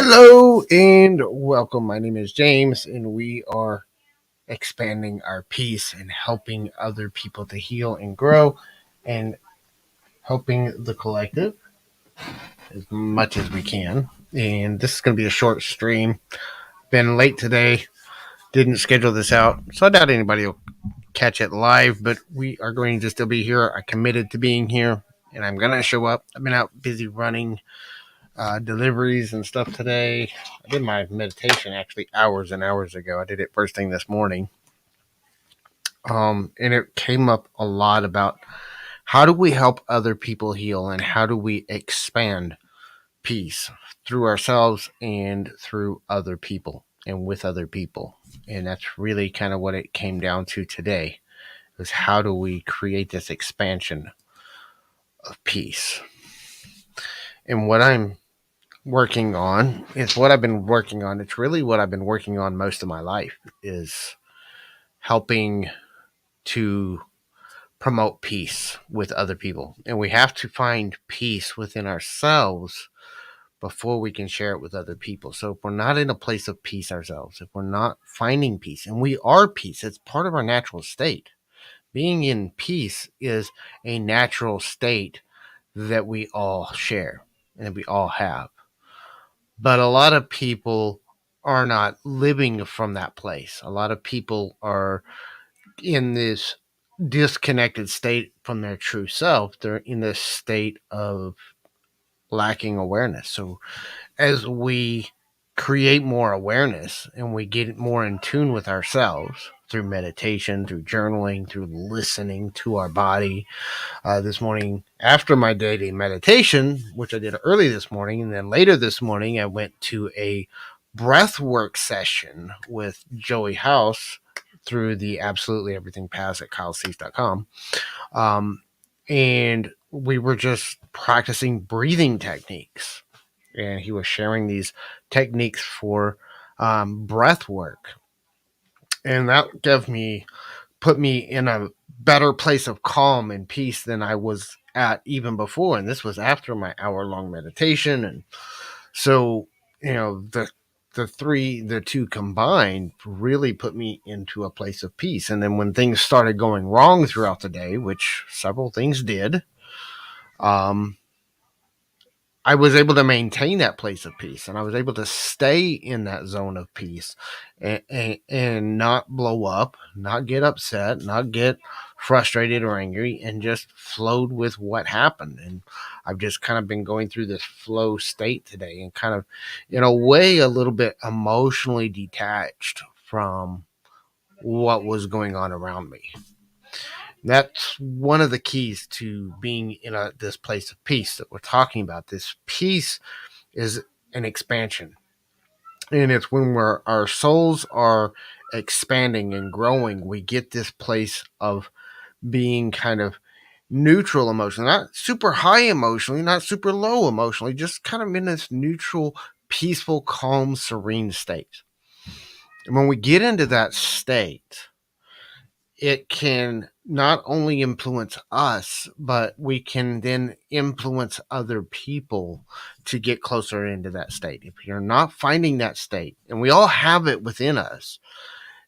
Hello and welcome. My name is James, and we are expanding our peace and helping other people to heal and grow and helping the collective as much as we can. And this is going to be a short stream. Been late today, didn't schedule this out, so I doubt anybody will catch it live, but we are going to still be here. I committed to being here, and I'm going to show up. I've been out busy running deliveries and stuff today. I did my meditation actually hours and hours ago. I did it first thing this morning. And it came up a lot about how do we help other people heal and how do we expand peace through ourselves and through other people and with other people. And that's really kind of what it came down to today is how do we create this expansion of peace. And what I'm working on is what I've been working on. It's really what I've been working on most of my life is helping to promote peace with other people. And we have to find peace within ourselves before we can share it with other people. So if we're not in a place of peace ourselves, if we're not finding peace, and we are peace, it's part of our natural state. Being in peace is a natural state that we all share and we all have. But a lot of people are not living from that place. A lot of people are in this disconnected state from their true self. They're in this state of lacking awareness. So as we create more awareness and we get more in tune with ourselves through meditation, through journaling, through listening to our body. This morning, after my daily meditation, which I did early this morning, and then later this morning, I went to a breath work session with Joey House through the Absolutely Everything Pass at kylecease.com. And we were just practicing breathing techniques. And he was sharing these techniques for breath work. And that put me in a better place of calm and peace than I was at even before. And this was after my hour-long meditation. And so, the two combined really put me into a place of peace. And then when things started going wrong throughout the day, which several things did, um, I was able to maintain that place of peace and I was able to stay in that zone of peace and not blow up, not get upset, not get frustrated or angry, and just flowed with what happened. And I've just kind of been going through this flow state today and kind of, in a way, a little bit emotionally detached from what was going on around me. That's one of the keys to being in this place of peace that we're talking about. This peace is an expansion, and it's when our souls are expanding and growing, we get this place of being kind of neutral emotionally, not super high emotionally, not super low emotionally, just kind of in this neutral, peaceful, calm, serene state. And when we get into that state, it can not only influence us, but we can then influence other people to get closer into that state. If you're not finding that state, and we all have it within us,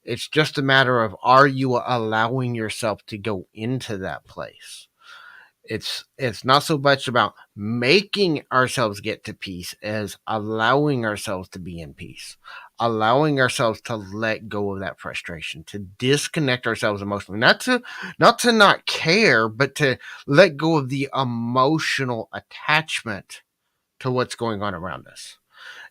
it's just a matter of, are you allowing yourself to go into that place? It's not so much about making ourselves get to peace as allowing ourselves to be in peace, allowing ourselves to let go of that frustration, to disconnect ourselves emotionally, not to not care, but to let go of the emotional attachment to what's going on around us.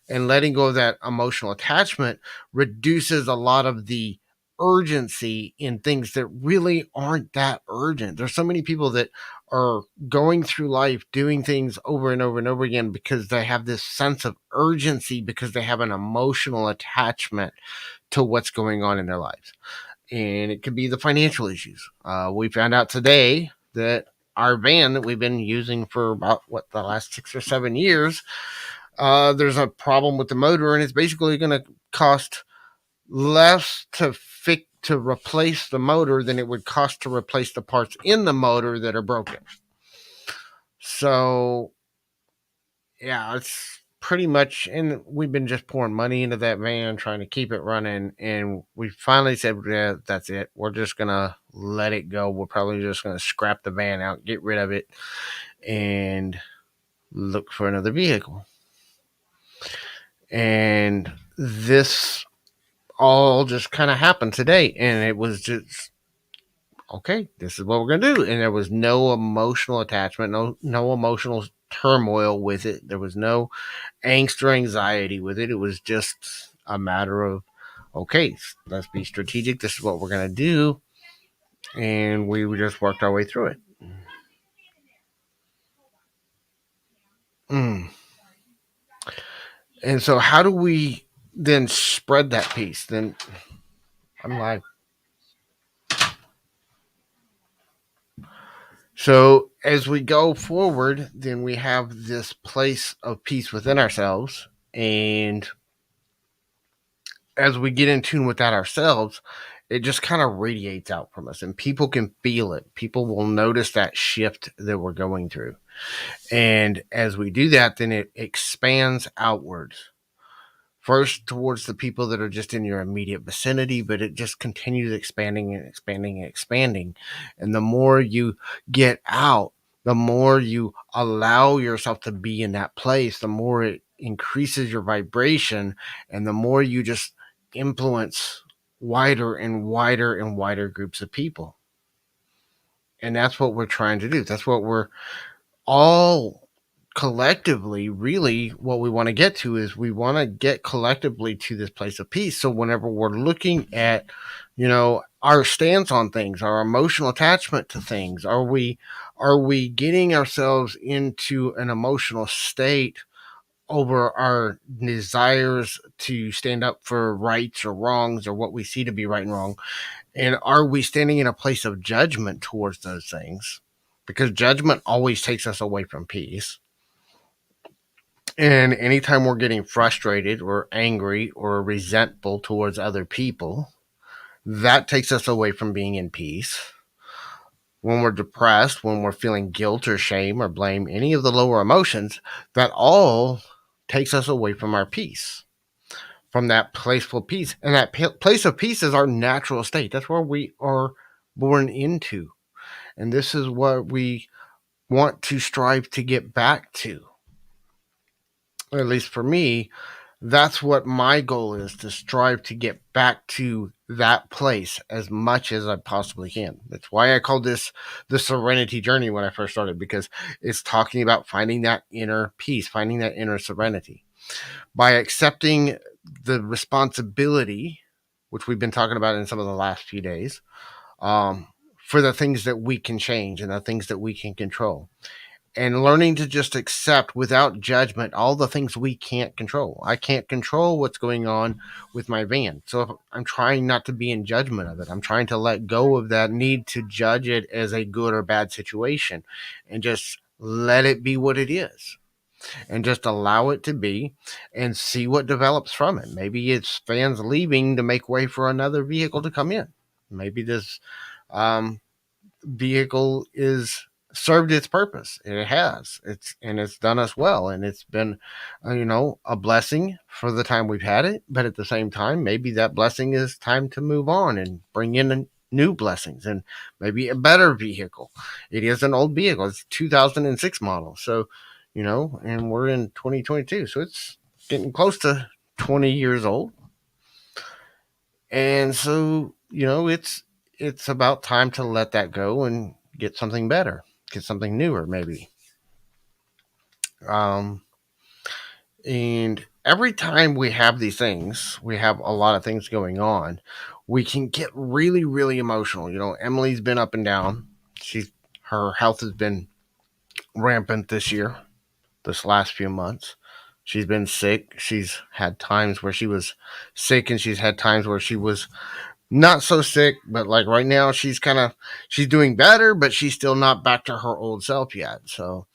And letting go of that emotional attachment reduces a lot of the urgency in things that really aren't that urgent. There's so many people that are going through life doing things over and over and over again because they have this sense of urgency because they have an emotional attachment to what's going on in their lives. And it could be the financial issues. We found out today that our van that we've been using for about the last 6 or 7 years, there's a problem with the motor, and it's basically going to cost less to replace the motor than it would cost to replace the parts in the motor that are broken. So, yeah, pretty much, and we've been just pouring money into that van, trying to keep it running. And we finally said, yeah, that's it. We're just going to let it go. We're probably just going to scrap the van out, get rid of it, and look for another vehicle. And this all just kind of happened today. And it was just, okay, this is what we're going to do. And there was no emotional attachment, no emotional turmoil with it. There was no angst or anxiety with it. It was just a matter of, okay, let's be strategic. This is what we're going to do. And we just worked our way through it. Mm. And so, how do we then spread that piece? Then I'm like, so as we go forward, then we have this place of peace within ourselves. And as we get in tune with that ourselves, it just kind of radiates out from us and people can feel it. People will notice that shift that we're going through. And as we do that, then it expands outwards. First towards the people that are just in your immediate vicinity, but it just continues expanding and expanding and expanding. And the more you get out, the more you allow yourself to be in that place, the more it increases your vibration, and the more you just influence wider and wider and wider groups of people. And that's what we're trying to do. That's what we're all collectively, really what we want to get to is we want to get collectively to this place of peace. So whenever we're looking at, our stance on things, our emotional attachment to things, are we getting ourselves into an emotional state over our desires to stand up for rights or wrongs or what we see to be right and wrong? And are we standing in a place of judgment towards those things? Because judgment always takes us away from peace. And anytime we're getting frustrated or angry or resentful towards other people, that takes us away from being in peace. When we're depressed, when we're feeling guilt or shame or blame, any of the lower emotions, that all takes us away from our peace, from that placeful peace. And that place of peace is our natural state. That's where we are born into. And this is what we want to strive to get back to. At least for me, that's what my goal is, to strive to get back to that place as much as I possibly can. That's why I called this the serenity journey when I first started, because it's talking about finding that inner peace, finding that inner serenity by accepting the responsibility, which we've been talking about in some of the last few days, um, for the things that we can change and the things that we can control, and learning to just accept without judgment all the things we can't control. I can't control what's going on with my van. So if I'm trying not to be in judgment of it. I'm trying to let go of that need to judge it as a good or bad situation and just let it be what it is and just allow it to be and see what develops from it. Maybe it's fans leaving to make way for another vehicle to come in. Maybe this um, vehicle is served its purpose. It has. It's done us well, and it's been, a blessing for the time we've had it. But at the same time, maybe that blessing is time to move on and bring in new blessings and maybe a better vehicle. It is an old vehicle. It's 2006 model. So, and we're in 2022, so it's getting close to 20 years old. And so, it's about time to let that go and get something better, get something newer, maybe. Um, and every time we have these things, we have a lot of things going on. We can get really, really emotional. Emily's been up and down. Her health has been rampant this last few months. She's been sick. She's had times where she was sick, and she's had times where she was not so sick, but like right now she's doing better, but she's still not back to her old self yet. So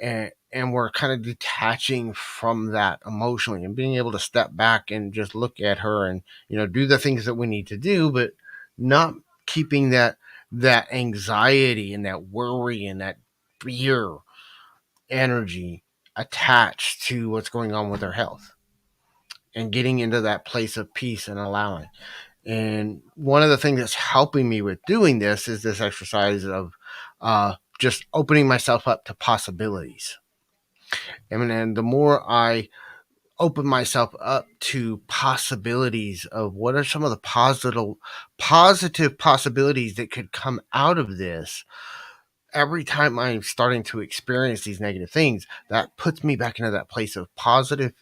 and we're kind of detaching from that emotionally and being able to step back and just look at her and do the things that we need to do, but not keeping that anxiety and that worry and that fear energy attached to what's going on with their health and getting into that place of peace and allowing. And one of the things that's helping me with doing this is this exercise of just opening myself up to possibilities. And the more I open myself up to possibilities of what are some of the positive possibilities that could come out of this, every time I'm starting to experience these negative things, that puts me back into that place of positive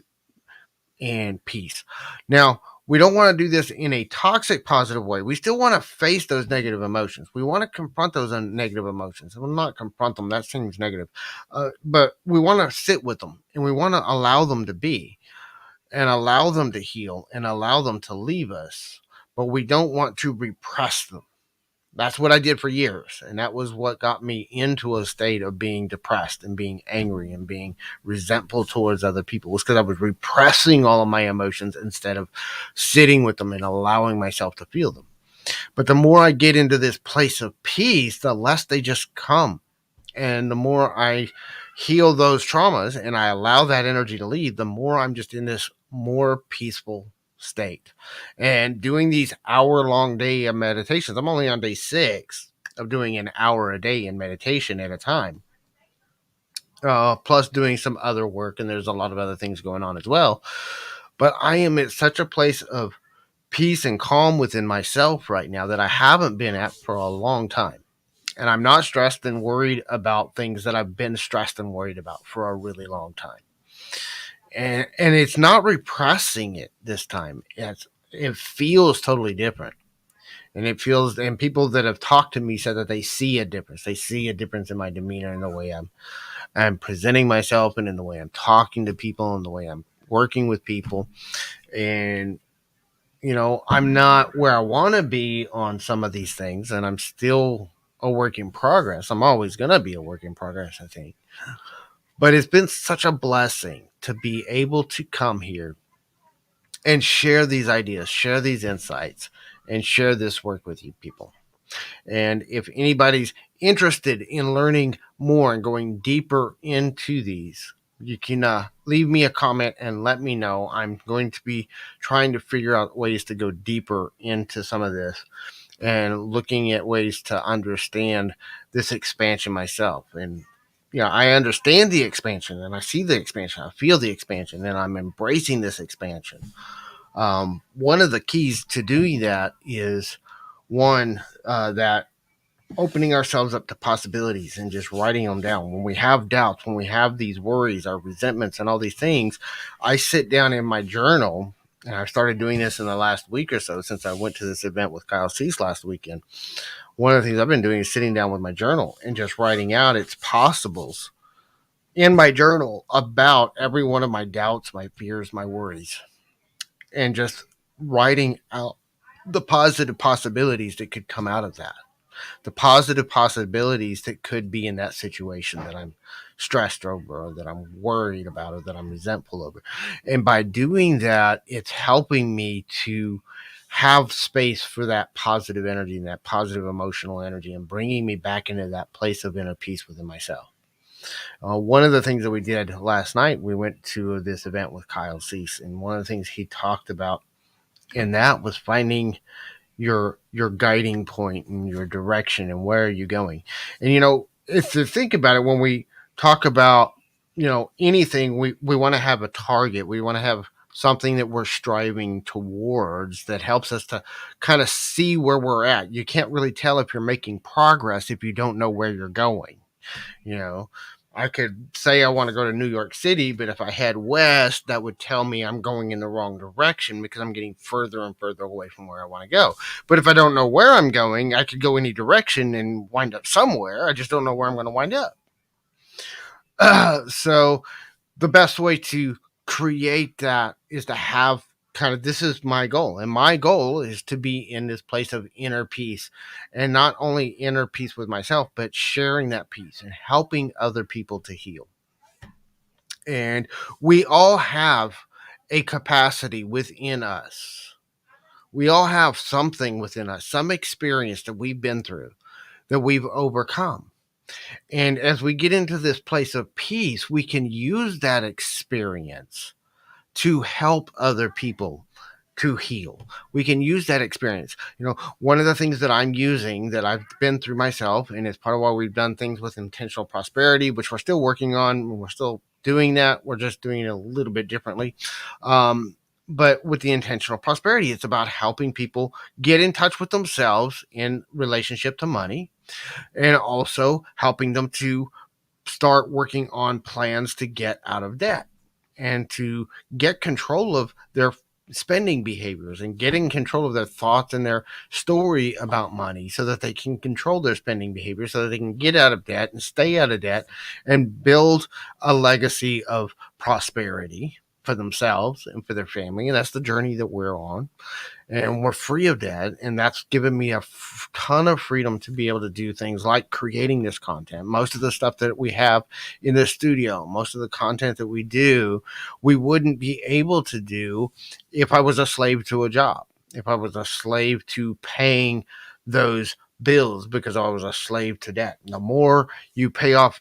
and peace. Now, we don't want to do this in a toxic positive way. We still want to face those negative emotions. We want to confront those negative emotions. Well, not confront them, that seems negative. But we want to sit with them and we want to allow them to be and allow them to heal and allow them to leave us. But we don't want to repress them. That's what I did for years. And that was what got me into a state of being depressed and being angry and being resentful towards other people, was because I was repressing all of my emotions instead of sitting with them and allowing myself to feel them. But the more I get into this place of peace, the less they just come. And the more I heal those traumas and I allow that energy to leave, the more I'm just in this more peaceful state. And doing these hour-long day of meditations, I'm only on day 6 of doing an hour a day in meditation at a time, plus doing some other work, and there's a lot of other things going on as well. But I am at such a place of peace and calm within myself right now that I haven't been at for a long time. And I'm not stressed and worried about things that I've been stressed and worried about for a really long time. And it's not repressing it this time. It feels totally different. And it feels, and people that have talked to me said that they see a difference. They see a difference in my demeanor and the way I'm presenting myself and in the way I'm talking to people and the way I'm working with people. And I'm not where I want to be on some of these things, and I'm still a work in progress. I'm always going to be a work in progress, I think. But it's been such a blessing to be able to come here and share these ideas, share these insights, and share this work with you people. And if anybody's interested in learning more and going deeper into these, you can leave me a comment and let me know. I'm going to be trying to figure out ways to go deeper into some of this and looking at ways to understand this expansion myself. And I understand the expansion and I see the expansion. I feel the expansion and I'm embracing this expansion. One of the keys to doing that is that opening ourselves up to possibilities and just writing them down. When we have doubts, when we have these worries, our resentments, and all these things, I sit down in my journal, and I started doing this in the last week or so since I went to this event with Kyle Cease last weekend. One of the things I've been doing is sitting down with my journal and just writing out its possibles in my journal about every one of my doubts, my fears, my worries, and just writing out the positive possibilities that could come out of that, the positive possibilities that could be in that situation that I'm stressed over or that I'm worried about or that I'm resentful over. And by doing that, it's helping me to have space for that positive energy and that positive emotional energy and bringing me back into that place of inner peace within myself. One of the things that we did last night, we went to this event with Kyle Cease, and one of the things he talked about in that was finding your guiding point and your direction and where are you going. And if to think about it, when we talk about anything, we want to have a target. We want to have something that we're striving towards that helps us to kind of see where we're at. You can't really tell if you're making progress if you don't know where you're going. I could say I want to go to New York City, but if I head west, that would tell me I'm going in the wrong direction because I'm getting further and further away from where I want to go. But if I don't know where I'm going, I could go any direction and wind up somewhere. I just don't know where I'm going to wind up. So the best way to create that is to have this is my goal. And my goal is to be in this place of inner peace, and not only inner peace with myself, but sharing that peace and helping other people to heal. And we all have a capacity within us. We all have something within us, some experience that we've been through, that we've overcome. And as we get into this place of peace, we can use that experience to help other people to heal. We can use that experience. One of the things that I'm using that I've been through myself, and it's part of why we've done things with intentional prosperity, which we're still working on. We're still doing that. We're just doing it a little bit differently. But with the intentional prosperity, it's about helping people get in touch with themselves in relationship to money, and also helping them to start working on plans to get out of debt and to get control of their spending behaviors and getting control of their thoughts and their story about money so that they can control their spending behavior, so that they can get out of debt and stay out of debt and build a legacy of prosperity for themselves and for their family. And that's the journey that we're on, and we're free of that. And that's given me a ton of freedom to be able to do things like creating this content. Most of the stuff that we have in the studio, most of the content that we do, we wouldn't be able to do if I was a slave to a job, if I was a slave to paying those bills because I was a slave to debt. The more you pay off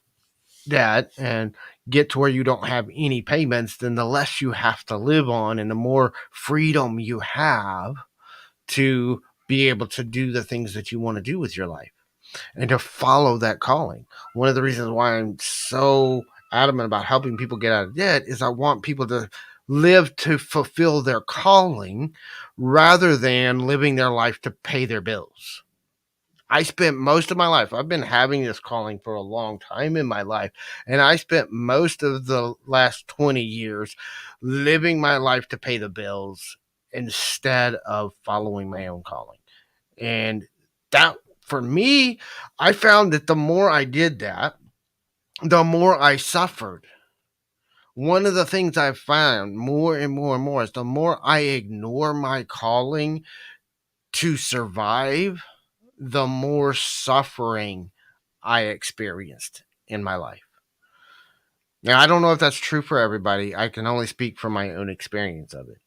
debt and get to where you don't have any payments, then the less you have to live on and the more freedom you have to be able to do the things that you want to do with your life and to follow that calling. One of the reasons why I'm so adamant about helping people get out of debt is I want people to live to fulfill their calling rather than living their life to pay their bills. I spent most of my life, I've been having this calling for a long time in my life, and I spent most of the last 20 years living my life to pay the bills instead of following my own calling. And that, for me, I found that the more I did that, the more I suffered. One of the things I've found more and more and more is the more I ignore my calling to survive, the more suffering I experienced in my life. Now, I don't know if that's true for everybody. I can only speak from my own experience of it.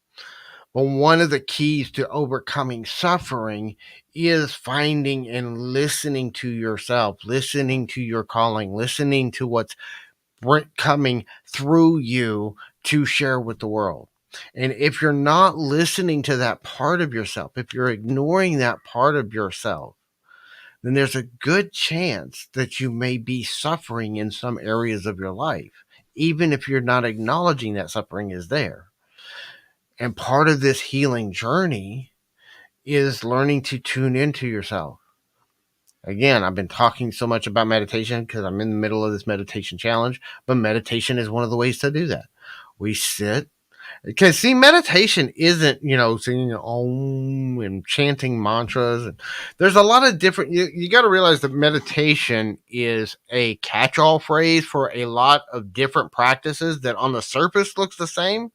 But one of the keys to overcoming suffering is finding and listening to yourself, listening to your calling, listening to what's coming through you to share with the world. And if you're not listening to that part of yourself, if you're ignoring that part of yourself, then there's a good chance that you may be suffering in some areas of your life, even if you're not acknowledging that suffering is there. And part of this healing journey is learning to tune into yourself. Again, I've been talking so much about meditation because I'm in the middle of this meditation challenge, but meditation is one of the ways to do that. We sit, because see, meditation isn't, singing om and chanting mantras. And there's a lot of different, you got to realize that meditation is a catch-all phrase for a lot of different practices that on the surface looks the same,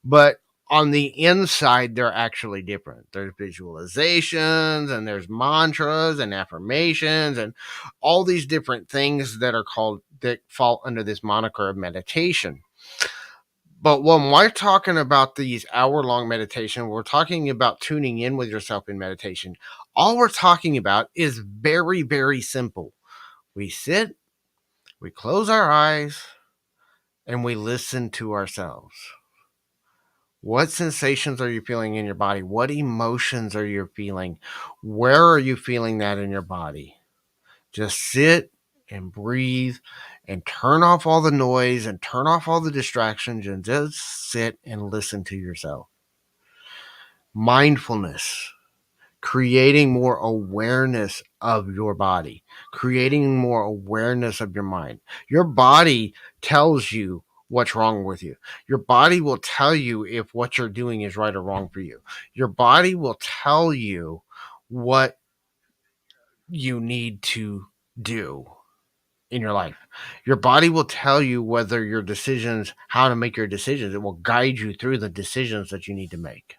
but on the inside, they're actually different. There's visualizations and there's mantras and affirmations and all these different things that fall under this moniker of meditation. But when we're talking about these hour-long meditation, we're talking about tuning in with yourself in meditation. All we're talking about is very, very simple. We sit, we close our eyes, and we listen to ourselves. What sensations are you feeling in your body? What emotions are you feeling? Where are you feeling that in your body? Just sit and breathe and turn off all the noise and turn off all the distractions and just sit and listen to yourself. Mindfulness, creating more awareness of your body, creating more awareness of your mind. Your body tells you what's wrong with you. Your body will tell you if what you're doing is right or wrong for you. Your body will tell you what you need to do in your life. Your body will tell you whether your decisions, how to make your decisions. It will guide you through the decisions that you need to make.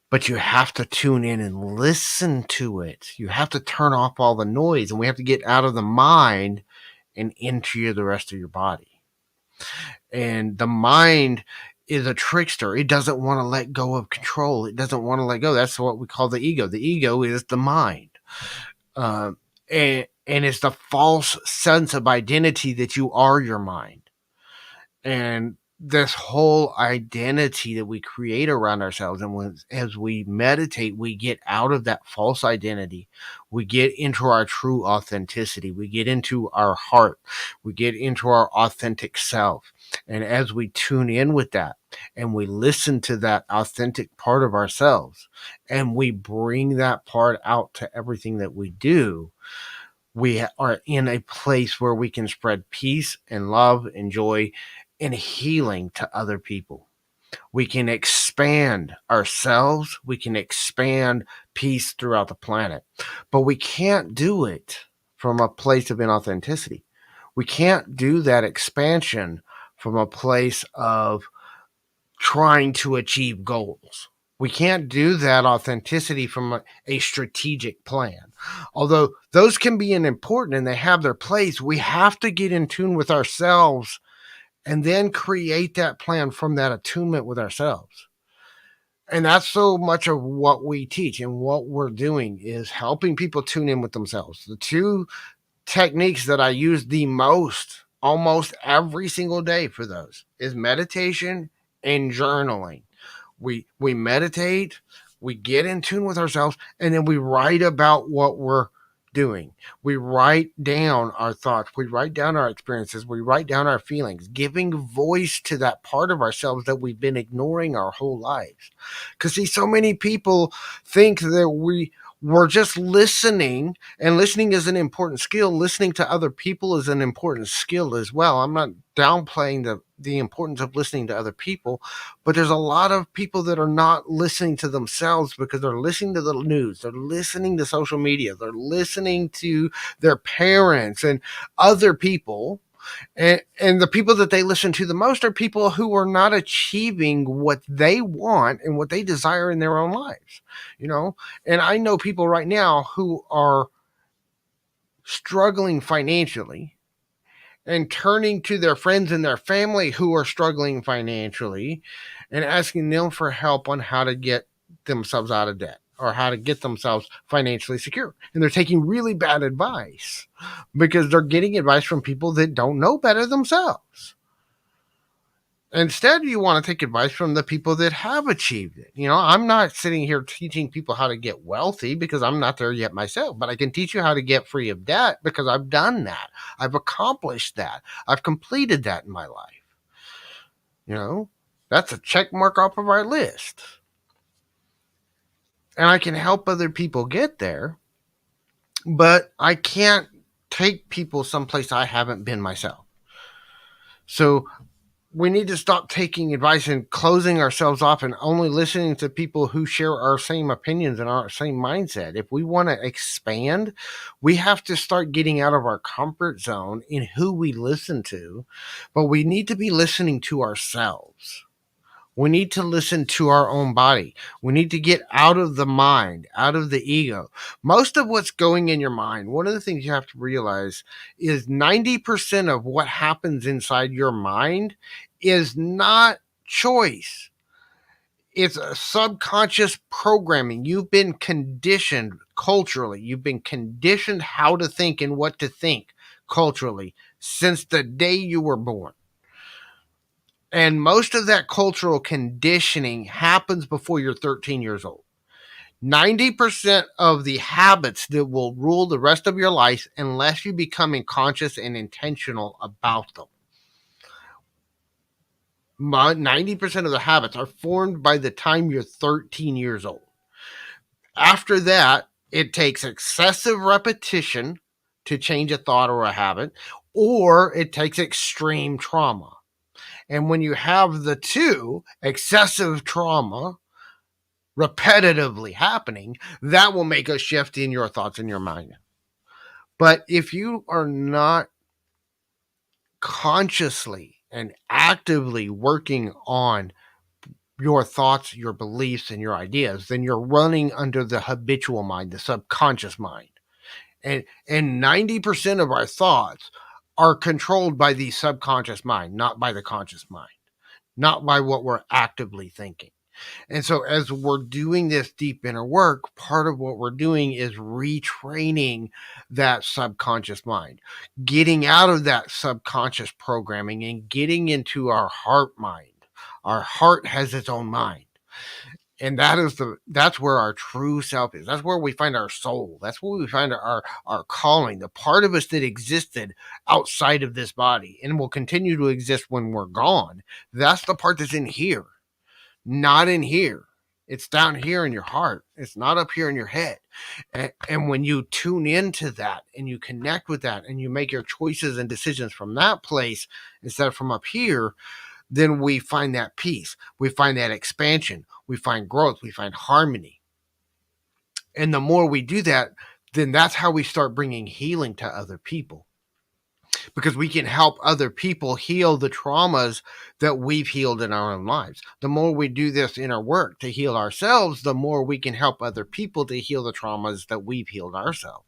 But you have to tune in and listen to it. You have to turn off all the noise, and we have to get out of the mind and into the rest of your body. And the mind is a trickster. It doesn't want to let go of control. It doesn't want to let go. That's what we call the ego. The ego is the mind. And And it's the false sense of identity that you are your mind. And this whole identity that we create around ourselves, and as we meditate, we get out of that false identity. We get into our true authenticity. We get into our heart. We get into our authentic self. And as we tune in with that and we listen to that authentic part of ourselves and we bring that part out to everything that we do, we are in a place where we can spread peace and love and joy and healing to other people. We can expand ourselves. We can expand peace throughout the planet. But we can't do it from a place of inauthenticity. We can't do that expansion from a place of trying to achieve goals. We can't do that authenticity from a strategic plan. Although those can be important and they have their place, we have to get in tune with ourselves and then create that plan from that attunement with ourselves. And that's so much of what we teach and what we're doing is helping people tune in with themselves. The two techniques that I use the most almost every single day for those is meditation and journaling. We meditate, we get in tune with ourselves, and then we write about what we're doing. We write down our thoughts, we write down our experiences, we write down our feelings, giving voice to that part of ourselves that we've been ignoring our whole lives. Because see, so many people think that we're just listening, and listening is an important skill. Listening to other people is an important skill as well. I'm not downplaying the importance of listening to other people, but there's a lot of people that are not listening to themselves because they're listening to the news, they're listening to social media, they're listening to their parents and other people. And the people that they listen to the most are people who are not achieving what they want and what they desire in their own lives, you know? And I know people right now who are struggling financially and turning to their friends and their family who are struggling financially and asking them for help on how to get themselves out of debt or how to get themselves financially secure. And they're taking really bad advice because they're getting advice from people that don't know better themselves. Instead, you want to take advice from the people that have achieved it. You know, I'm not sitting here teaching people how to get wealthy because I'm not there yet myself, but I can teach you how to get free of debt because I've done that. I've accomplished that. I've completed that in my life. You know, that's a check mark off of our list. And I can help other people get there, but I can't take people someplace I haven't been myself. So we need to stop taking advice and closing ourselves off and only listening to people who share our same opinions and our same mindset. If we want to expand, we have to start getting out of our comfort zone in who we listen to, but we need to be listening to ourselves. We need to listen to our own body. We need to get out of the mind, out of the ego. Most of what's going in your mind, one of the things you have to realize is 90% of what happens inside your mind is not choice. It's a subconscious programming. You've been conditioned culturally. You've been conditioned how to think and what to think culturally since the day you were born. And most of that cultural conditioning happens before you're 13 years old. 90% of the habits that will rule the rest of your life unless you become conscious and intentional about them. 90% of the habits are formed by the time you're 13 years old. After that, it takes excessive repetition to change a thought or a habit, or it takes extreme trauma. And when you have the two, excessive trauma repetitively happening, that will make a shift in your thoughts and your mind. But if you are not consciously and actively working on your thoughts, your beliefs, and your ideas, then you're running under the habitual mind, the subconscious mind. And 90% of our thoughts are controlled by the subconscious mind, not by the conscious mind, not by what we're actively thinking. And so, as we're doing this deep inner work, part of what we're doing is retraining that subconscious mind, getting out of that subconscious programming and getting into our heart mind. Our heart has its own mind. And that's where our true self is. That's where we find our soul. That's where we find our calling, the part of us that existed outside of this body and will continue to exist when we're gone. That's the part that's in here, not in here. It's down here in your heart. It's not up here in your head. And when you tune into that and you connect with that and you make your choices and decisions from that place instead of from up here, then we find that peace. We find that expansion. We find growth. We find harmony. And the more we do that, then that's how we start bringing healing to other people, because we can help other people heal the traumas that we've healed in our own lives. The more we do this inner work to heal ourselves, the more we can help other people to heal the traumas that we've healed ourselves.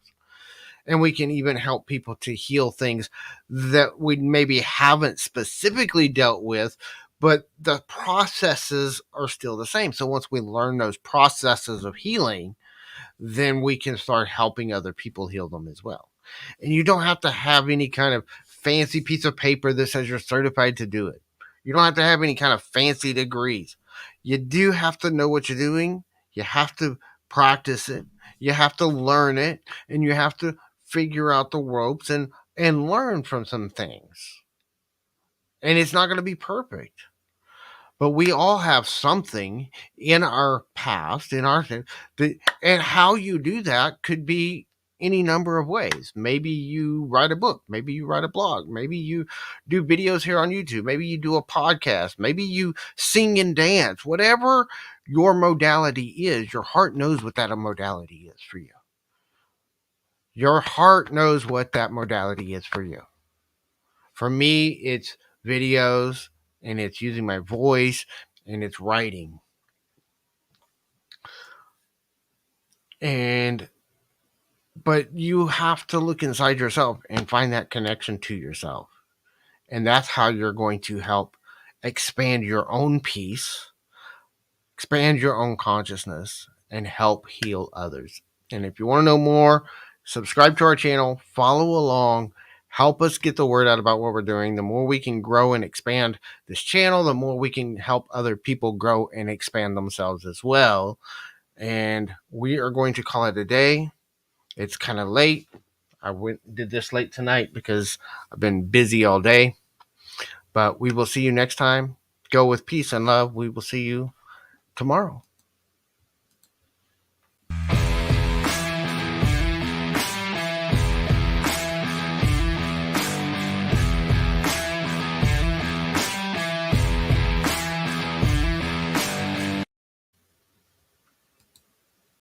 And we can even help people to heal things that we maybe haven't specifically dealt with, but the processes are still the same. So once we learn those processes of healing, then we can start helping other people heal them as well. And you don't have to have any kind of fancy piece of paper that says you're certified to do it. You don't have to have any kind of fancy degrees. You do have to know what you're doing. You have to practice it. You have to learn it, and you have to figure out the ropes and learn from some things. And it's not going to be perfect, but we all have something in our past, in our that, and how you do that could be any number of ways. Maybe you write a book, maybe you write a blog, maybe you do videos here on YouTube, maybe you do a podcast, maybe you sing and dance. Whatever your modality is, your heart knows what that modality is for you. Your heart knows what that modality is for you. For me, it's videos, and it's using my voice, and it's writing. But you have to look inside yourself and find that connection to yourself. And that's how you're going to help expand your own peace, expand your own consciousness, and help heal others. And if you want to know more, subscribe to our channel, follow along, help us get the word out about what we're doing. The more we can grow and expand this channel, the more we can help other people grow and expand themselves as well. And we are going to call it a day. It's kind of late. I did this late tonight because I've been busy all day. But we will see you next time. Go with peace and love. We will see you tomorrow.